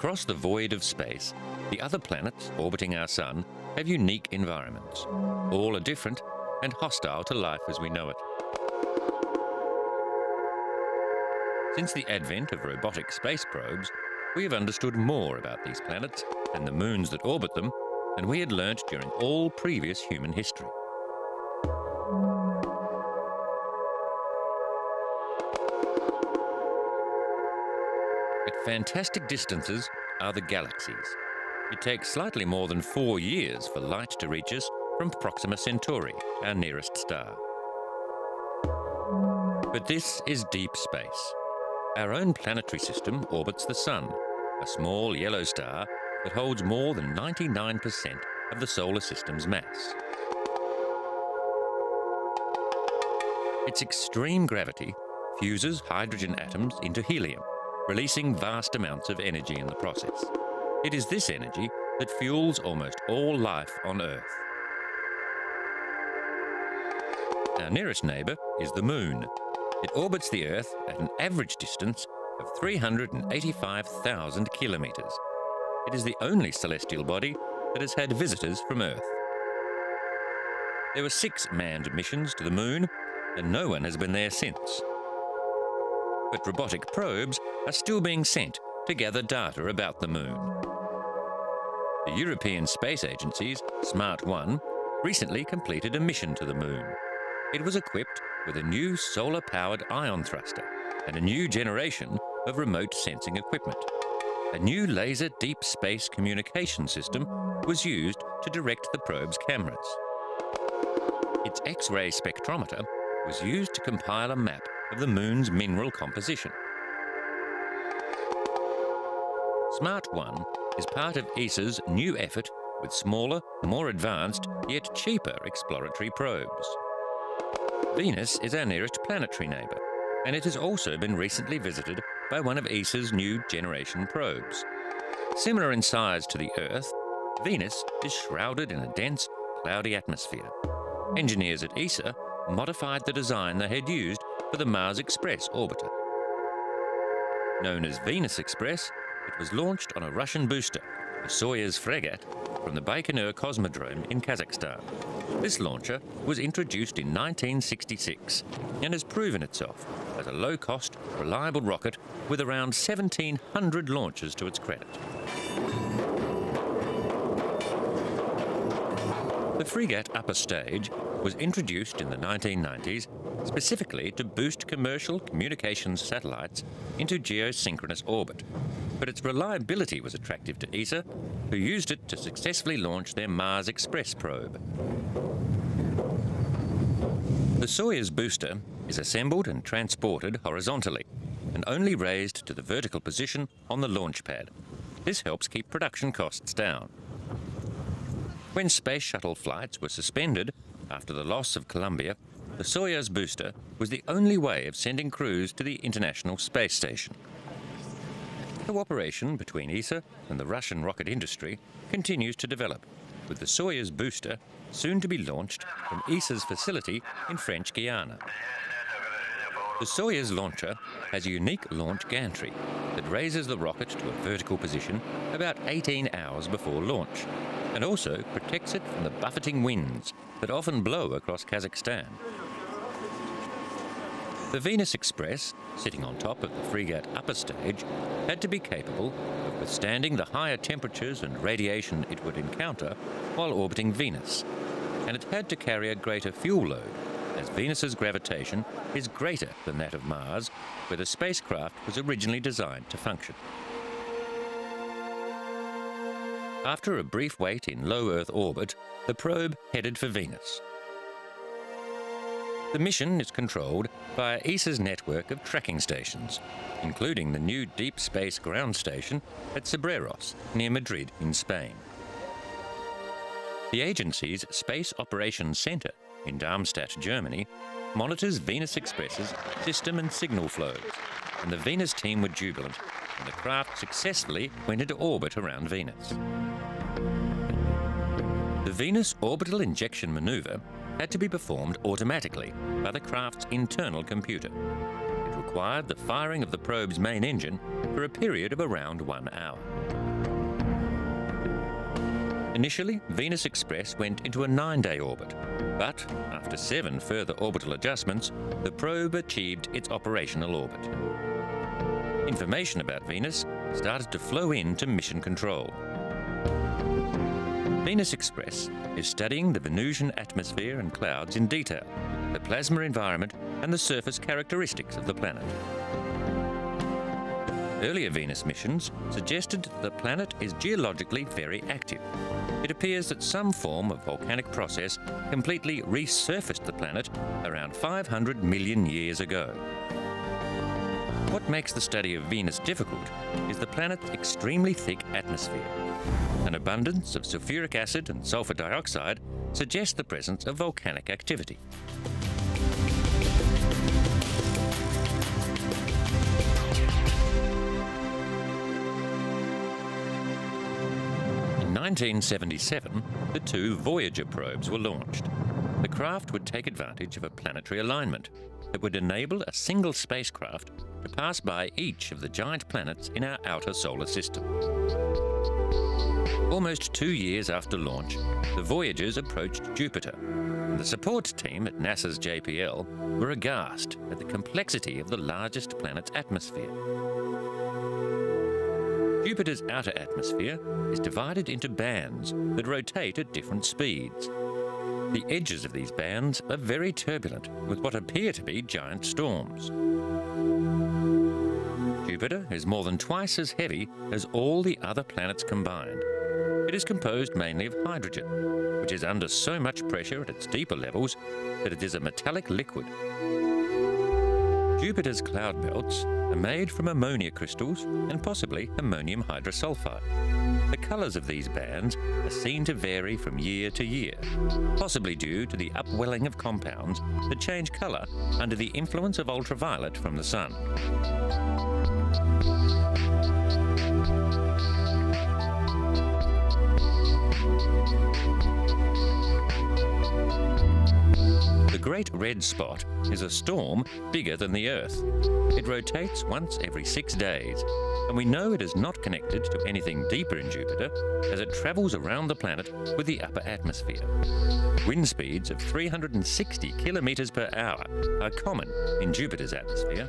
Across the void of space, the other planets orbiting our Sun have unique environments. All are different and hostile to life as we know it. Since the advent of robotic space probes, we have understood more about these planets and the moons that orbit them than we had learnt during all previous human history. At fantastic distances are the galaxies. It takes slightly more than 4 years for light to reach us from Proxima Centauri, our nearest star. But this is deep space. Our own planetary system orbits the Sun, a small yellow star that holds more than 99% of the solar system's mass. Its extreme gravity fuses hydrogen atoms into helium, releasing vast amounts of energy in the process. It is this energy that fuels almost all life on Earth. Our nearest neighbour is the Moon. It orbits the Earth at an average distance of 385,000 kilometres. It is the only celestial body that has had visitors from Earth. There were 6 manned missions to the Moon, and no one has been there since. But robotic probes are still being sent to gather data about the Moon. The European Space Agency's Smart 1 recently completed a mission to the Moon. It was equipped with a new solar-powered ion thruster and a new generation of remote sensing equipment. A new laser deep space communication system was used to direct the probe's cameras. Its X-ray spectrometer was used to compile a map of the Moon's mineral composition. Smart 1 is part of ESA's new effort with smaller, more advanced, yet cheaper exploratory probes. Venus is our nearest planetary neighbour, and it has also been recently visited by one of ESA's new generation probes. Similar in size to the Earth, Venus is shrouded in a dense, cloudy atmosphere. Engineers at ESA modified the design they had used for the Mars Express orbiter. Known as Venus Express, it was launched on a Russian booster, the Soyuz Fregat, from the Baikonur Cosmodrome in Kazakhstan. This launcher was introduced in 1966 and has proven itself as a low-cost, reliable rocket with around 1,700 launches to its credit. The Fregat upper stage was introduced in the 1990s specifically to boost commercial communications satellites into geosynchronous orbit, but its reliability was attractive to ESA, who used it to successfully launch their Mars Express probe. The Soyuz booster is assembled and transported horizontally and only raised to the vertical position on the launch pad. This helps keep production costs down. When space shuttle flights were suspended after the loss of Columbia, the Soyuz booster was the only way of sending crews to the International Space Station. Cooperation between ESA and the Russian rocket industry continues to develop, with the Soyuz booster soon to be launched from ESA's facility in French Guiana. The Soyuz launcher has a unique launch gantry that raises the rocket to a vertical position about 18 hours before launch, and also protects it from the buffeting winds that often blow across Kazakhstan. The Venus Express, sitting on top of the Fregat upper stage, had to be capable of withstanding the higher temperatures and radiation it would encounter while orbiting Venus, and it had to carry a greater fuel load, as Venus's gravitation is greater than that of Mars, where the spacecraft was originally designed to function. After a brief wait in low Earth orbit, the probe headed for Venus. The mission is controlled by ESA's network of tracking stations, including the new deep space ground station at Cebreros, near Madrid in Spain. The agency's Space Operations Center in Darmstadt, Germany, monitors Venus Express's system and signal flows, and the Venus team were jubilant when the craft successfully went into orbit around Venus. The Venus orbital injection maneuver had to be performed automatically by the craft's internal computer. It required the firing of the probe's main engine for a period of around 1 hour. Initially, Venus Express went into a 9-day orbit, but after 7 further orbital adjustments, the probe achieved its operational orbit. Information about Venus started to flow into mission control. Venus Express is studying the Venusian atmosphere and clouds in detail, the plasma environment and the surface characteristics of the planet. Earlier Venus missions suggested that the planet is geologically very active. It appears that some form of volcanic process completely resurfaced the planet around 500 million years ago. What makes the study of Venus difficult is the planet's extremely thick atmosphere. An abundance of sulfuric acid and sulfur dioxide suggests the presence of volcanic activity. In 1977, the 2 Voyager probes were launched. The craft would take advantage of a planetary alignment that would enable a single spacecraft to pass by each of the giant planets in our outer solar system. Almost 2 years after launch, the Voyagers approached Jupiter, and the support team at NASA's JPL were aghast at the complexity of the largest planet's atmosphere. Jupiter's outer atmosphere is divided into bands that rotate at different speeds. The edges of these bands are very turbulent, with what appear to be giant storms. Jupiter is more than twice as heavy as all the other planets combined. It is composed mainly of hydrogen, which is under so much pressure at its deeper levels that it is a metallic liquid. Jupiter's cloud belts are made from ammonia crystals and possibly ammonium hydrosulfide. The colours of these bands are seen to vary from year to year, possibly due to the upwelling of compounds that change colour under the influence of ultraviolet from the sun. The Great Red Spot is a storm bigger than the Earth. It rotates once every 6 days, and we know it is not connected to anything deeper in Jupiter as it travels around the planet with the upper atmosphere. Wind speeds of 360 kilometers per hour are common in Jupiter's atmosphere.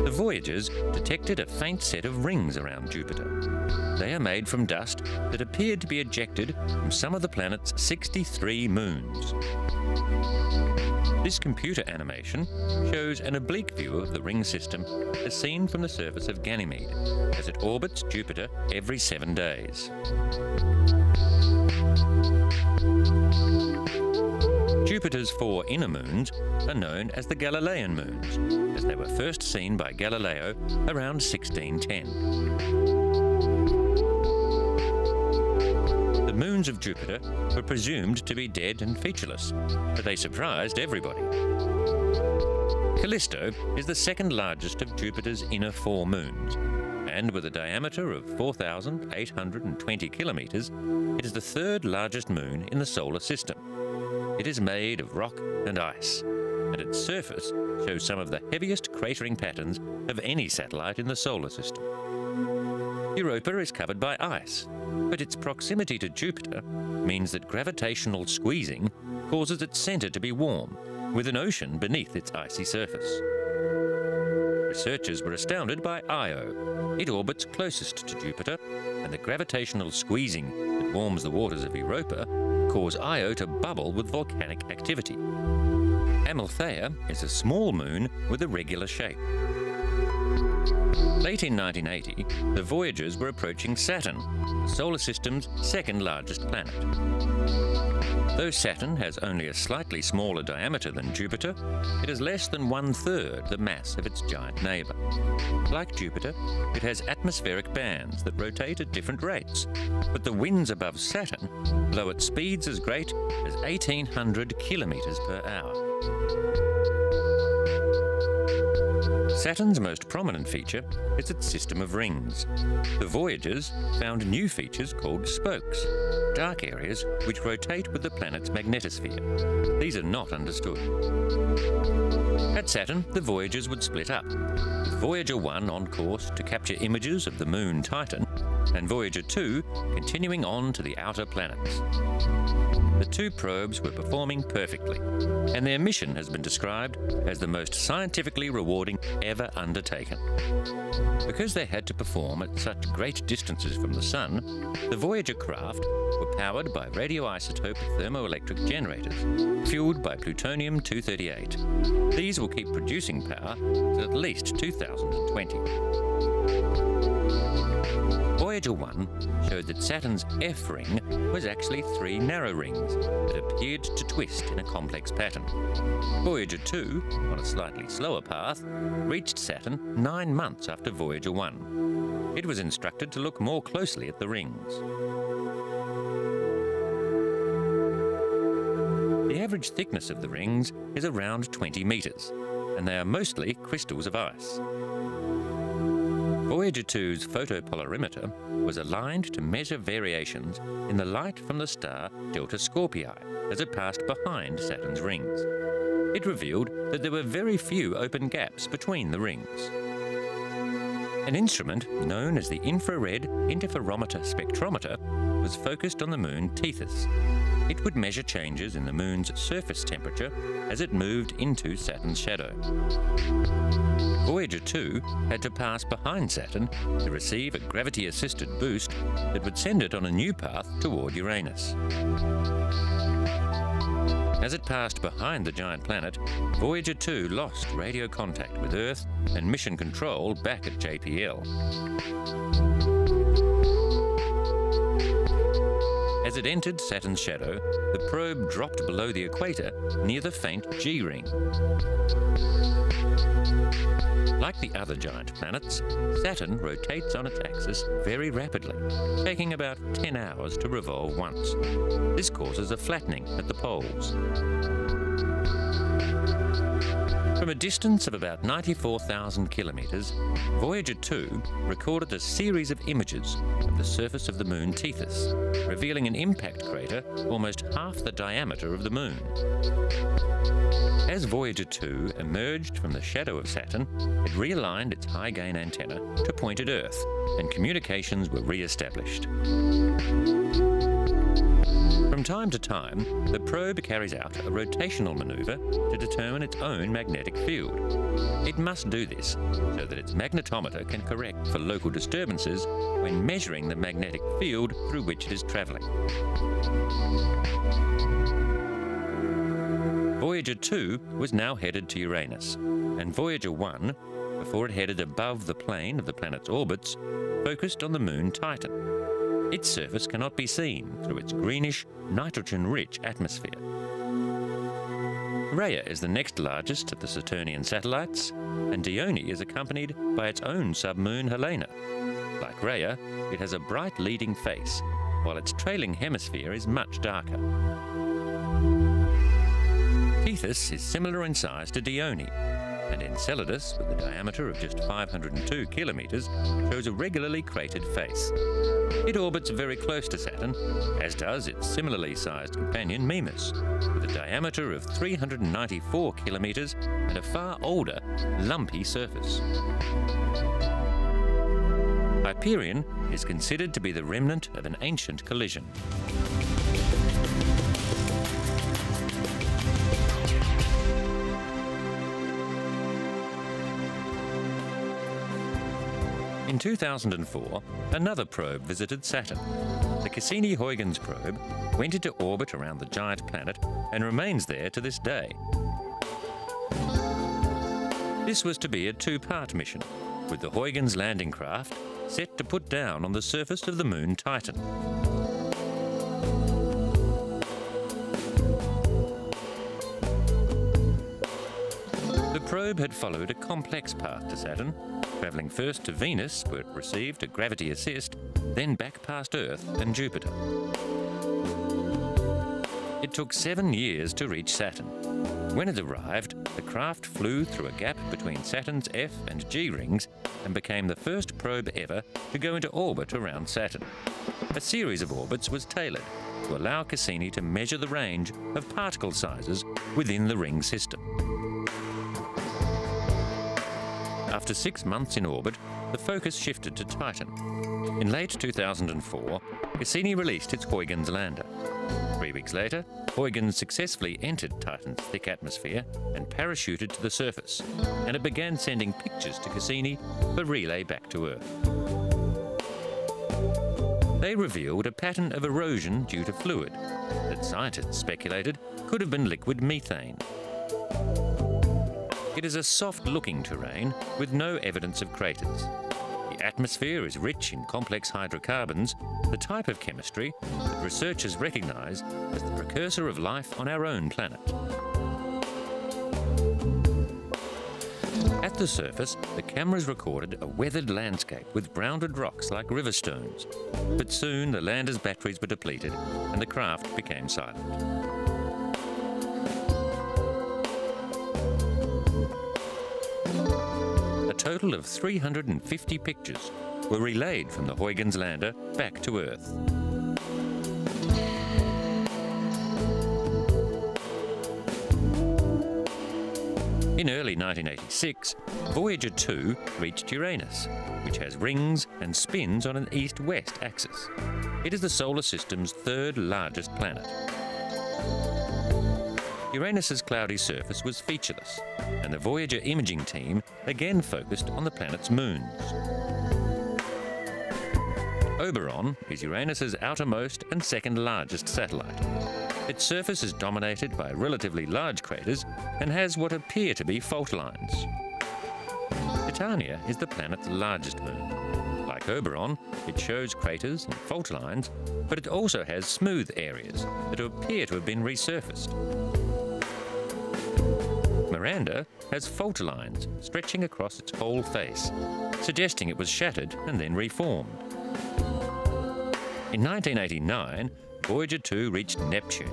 The Voyagers detected a faint set of rings around Jupiter. They are made from dust that appeared to be ejected from some of the planet's 63 moons. This computer animation shows an oblique view of the ring system as seen from the surface of Ganymede, as it orbits Jupiter every 7 days. Jupiter's 4 inner moons are known as the Galilean moons, as they were first seen by Galileo around 1610. The moons of Jupiter were presumed to be dead and featureless, but they surprised everybody. Callisto is the second largest of Jupiter's inner 4 moons, and with a diameter of 4,820 kilometers, it is the 3rd largest moon in the solar system. It is made of rock and ice, and its surface shows some of the heaviest cratering patterns of any satellite in the solar system. Europa is covered by ice, but its proximity to Jupiter means that gravitational squeezing causes its centre to be warm, with an ocean beneath its icy surface. Researchers were astounded by Io. It orbits closest to Jupiter, and the gravitational squeezing that warms the waters of Europa cause Io to bubble with volcanic activity. Amalthea is a small moon with a regular shape. Late in 1980, the Voyagers were approaching Saturn, the solar system's 2nd largest planet. Though Saturn has only a slightly smaller diameter than Jupiter, it is less than 1/3 the mass of its giant neighbour. Like Jupiter, it has atmospheric bands that rotate at different rates, but the winds above Saturn blow at speeds as great as 1,800 kilometers per hour. Saturn's most prominent feature is its system of rings. The Voyagers found new features called spokes, dark areas which rotate with the planet's magnetosphere. These are not understood. At Saturn, the voyagers would split up, with Voyager 1 on course to capture images of the moon Titan, and Voyager 2 continuing on to the outer planets. The two probes were performing perfectly, and their mission has been described as the most scientifically rewarding ever undertaken. Because they had to perform at such great distances from the Sun, the Voyager craft were powered by radioisotope thermoelectric generators, fueled by plutonium-238. These will keep producing power till at least 2020. Voyager 1 showed that Saturn's F ring was actually 3 narrow rings that appeared to twist in a complex pattern. Voyager 2, on a slightly slower path, reached Saturn 9 months after Voyager 1. It was instructed to look more closely at the rings. The average thickness of the rings is around 20 meters, and they are mostly crystals of ice. Voyager 2's photopolarimeter was aligned to measure variations in the light from the star Delta Scorpii as it passed behind Saturn's rings. It revealed that there were very few open gaps between the rings. An instrument known as the infrared interferometer spectrometer was focused on the moon Tethys. It would measure changes in the moon's surface temperature as it moved into Saturn's shadow. Voyager 2 had to pass behind Saturn to receive a gravity-assisted boost that would send it on a new path toward Uranus. As it passed behind the giant planet, Voyager 2 lost radio contact with Earth and mission control back at JPL. As it entered Saturn's shadow, the probe dropped below the equator near the faint G ring. Like the other giant planets, Saturn rotates on its axis very rapidly, taking about 10 hours to revolve once. This causes a flattening at the poles. From a distance of about 94,000 kilometres, Voyager 2 recorded a series of images of the surface of the moon Tethys, revealing an impact crater almost half the diameter of the moon. As Voyager 2 emerged from the shadow of Saturn, it realigned its high-gain antenna to point at Earth, and communications were re-established. From time to time, the probe carries out a rotational maneuver to determine its own magnetic field. It must do this so that its magnetometer can correct for local disturbances when measuring the magnetic field through which it is travelling. Voyager 2 was now headed to Uranus, and Voyager 1, before it headed above the plane of the planet's orbits, focused on the moon Titan. Its surface cannot be seen through its greenish, nitrogen-rich atmosphere. Rhea is the next largest of the Saturnian satellites, and Dione is accompanied by its own submoon Helena. Like Rhea, it has a bright leading face, while its trailing hemisphere is much darker. Tethys is similar in size to Dione, and Enceladus, with a diameter of just 502 kilometres, shows a regularly cratered face. It orbits very close to Saturn, as does its similarly sized companion Mimas, with a diameter of 394 kilometres and a far older, lumpy surface. Hyperion is considered to be the remnant of an ancient collision. In 2004, another probe visited Saturn. The Cassini-Huygens probe went into orbit around the giant planet and remains there to this day. This was to be a two-part mission, with the Huygens landing craft set to put down on the surface of the moon Titan. The probe had followed a complex path to Saturn, travelling first to Venus, where it received a gravity assist, then back past Earth and Jupiter. It took 7 years to reach Saturn. When it arrived, the craft flew through a gap between Saturn's F and G rings and became the first probe ever to go into orbit around Saturn. A series of orbits was tailored, to allow Cassini to measure the range of particle sizes within the ring system. After 6 months in orbit, the focus shifted to Titan. In late 2004, Cassini released its Huygens lander. 3 weeks later, Huygens successfully entered Titan's thick atmosphere and parachuted to the surface, and it began sending pictures to Cassini for relay back to Earth. They revealed a pattern of erosion due to fluid that scientists speculated could have been liquid methane. It is a soft-looking terrain with no evidence of craters. The atmosphere is rich in complex hydrocarbons, the type of chemistry that researchers recognise as the precursor of life on our own planet. At the surface, the cameras recorded a weathered landscape with rounded rocks like river stones, but soon the lander's batteries were depleted and the craft became silent. A total of 350 pictures were relayed from the Huygens lander back to Earth. In early 1986, Voyager 2 reached Uranus, which has rings and spins on an east-west axis. It is the solar system's third largest planet. Uranus's cloudy surface was featureless, and the Voyager imaging team again focused on the planet's moons. Oberon is Uranus's outermost and second largest satellite. Its surface is dominated by relatively large craters and has what appear to be fault lines. Titania is the planet's largest moon. Like Oberon, it shows craters and fault lines, but it also has smooth areas that appear to have been resurfaced. Miranda has fault lines stretching across its whole face, suggesting it was shattered and then reformed. In 1989, Voyager 2 reached Neptune,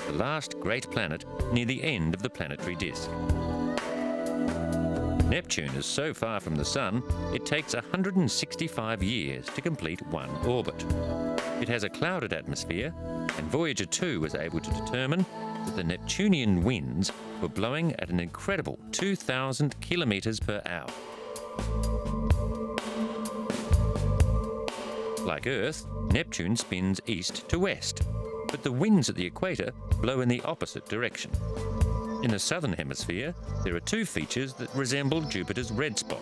the last great planet near the end of the planetary disk. Neptune is so far from the Sun, it takes 165 years to complete one orbit. It has a clouded atmosphere, and Voyager 2 was able to determine that the Neptunian winds were blowing at an incredible 2,000 kilometers per hour. Like Earth, Neptune spins east to west, but the winds at the equator blow in the opposite direction. In the southern hemisphere, there are two features that resemble Jupiter's red spot.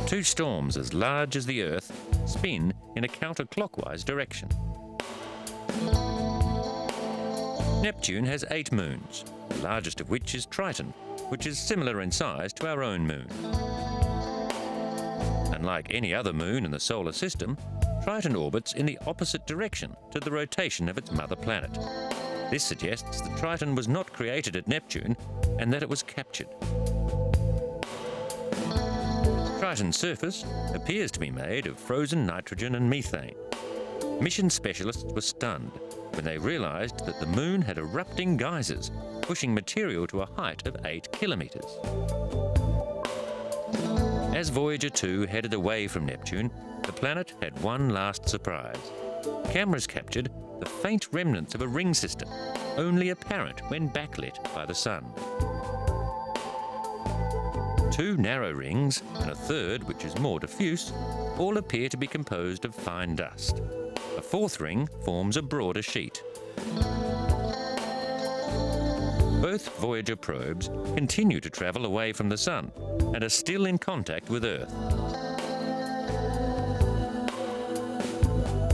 Two storms as large as the Earth spin in a counterclockwise direction. Neptune has 8 moons, the largest of which is Triton, which is similar in size to our own moon. Unlike any other moon in the solar system, Triton orbits in the opposite direction to the rotation of its mother planet. This suggests that Triton was not created at Neptune and that it was captured. Triton's surface appears to be made of frozen nitrogen and methane. Mission specialists were stunned when they realized that the moon had erupting geysers, pushing material to a height of 8 kilometers. As Voyager 2 headed away from Neptune, the planet had one last surprise. Cameras captured the faint remnants of a ring system, only apparent when backlit by the sun. 2 narrow rings, and a third, which is more diffuse, all appear to be composed of fine dust. A 4th ring forms a broader sheet. Both Voyager probes continue to travel away from the Sun and are still in contact with Earth.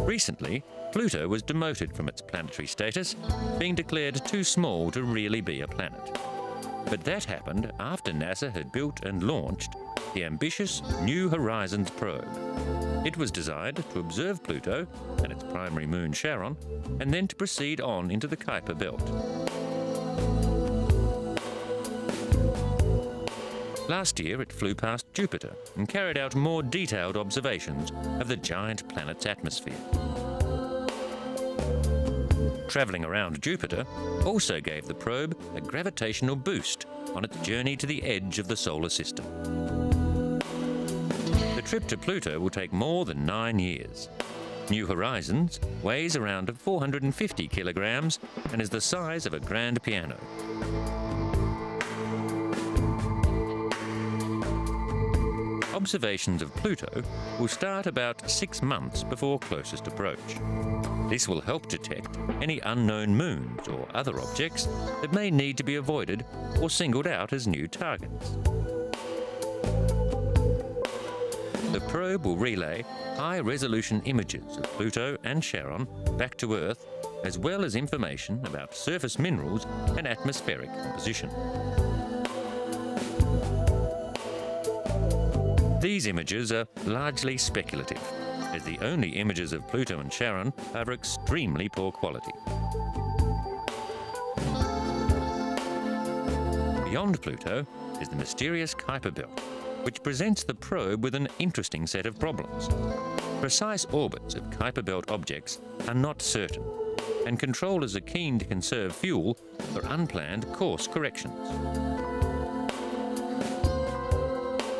Recently, Pluto was demoted from its planetary status, being declared too small to really be a planet. But that happened after NASA had built and launched the ambitious New Horizons probe. It was designed to observe Pluto and its primary moon Charon, and then to proceed on into the Kuiper belt. Last year it flew past Jupiter and carried out more detailed observations of the giant planet's atmosphere. Travelling around Jupiter also gave the probe a gravitational boost on its journey to the edge of the solar system. The trip to Pluto will take more than 9 years. New Horizons weighs around 450 kilograms and is the size of a grand piano. Observations of Pluto will start about 6 months before closest approach. This will help detect any unknown moons or other objects that may need to be avoided or singled out as new targets. The probe will relay high-resolution images of Pluto and Charon back to Earth, as well as information about surface minerals and atmospheric composition. These images are largely speculative, as the only images of Pluto and Charon are of extremely poor quality. Beyond Pluto is the mysterious Kuiper belt, which presents the probe with an interesting set of problems. Precise orbits of Kuiper belt objects are not certain, and controllers are keen to conserve fuel for unplanned course corrections.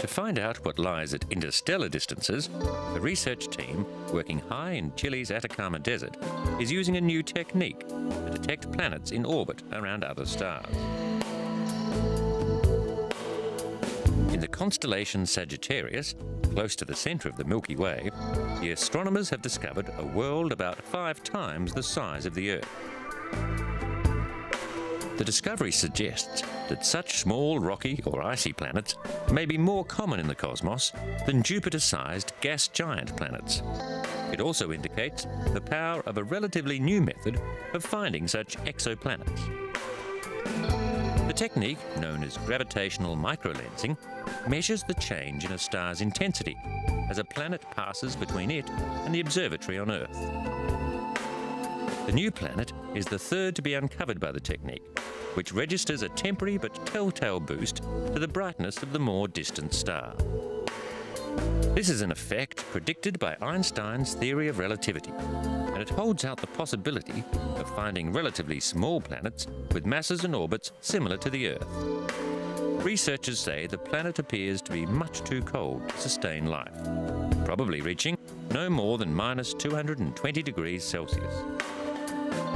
To find out what lies at interstellar distances, the research team, working high in Chile's Atacama Desert, is using a new technique to detect planets in orbit around other stars. In the constellation Sagittarius, close to the centre of the Milky Way, the astronomers have discovered a world about 5 times the size of the Earth. The discovery suggests that such small rocky or icy planets may be more common in the cosmos than Jupiter-sized gas giant planets. It also indicates the power of a relatively new method of finding such exoplanets. The technique, known as gravitational microlensing, measures the change in a star's intensity as a planet passes between it and the observatory on Earth. The new planet is the third to be uncovered by the technique, which registers a temporary but telltale boost to the brightness of the more distant star. This is an effect predicted by Einstein's theory of relativity, and it holds out the possibility of finding relatively small planets with masses and orbits similar to the Earth. Researchers say the planet appears to be much too cold to sustain life, probably reaching no more than -220 degrees Celsius.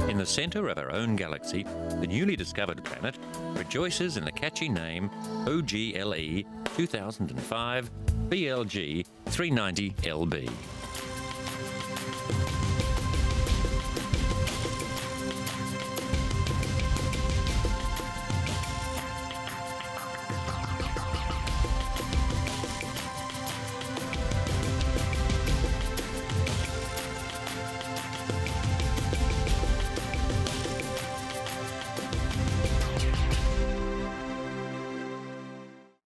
In the centre of our own galaxy, the newly discovered planet rejoices in the catchy name OGLE 2005 BLG 390 LB.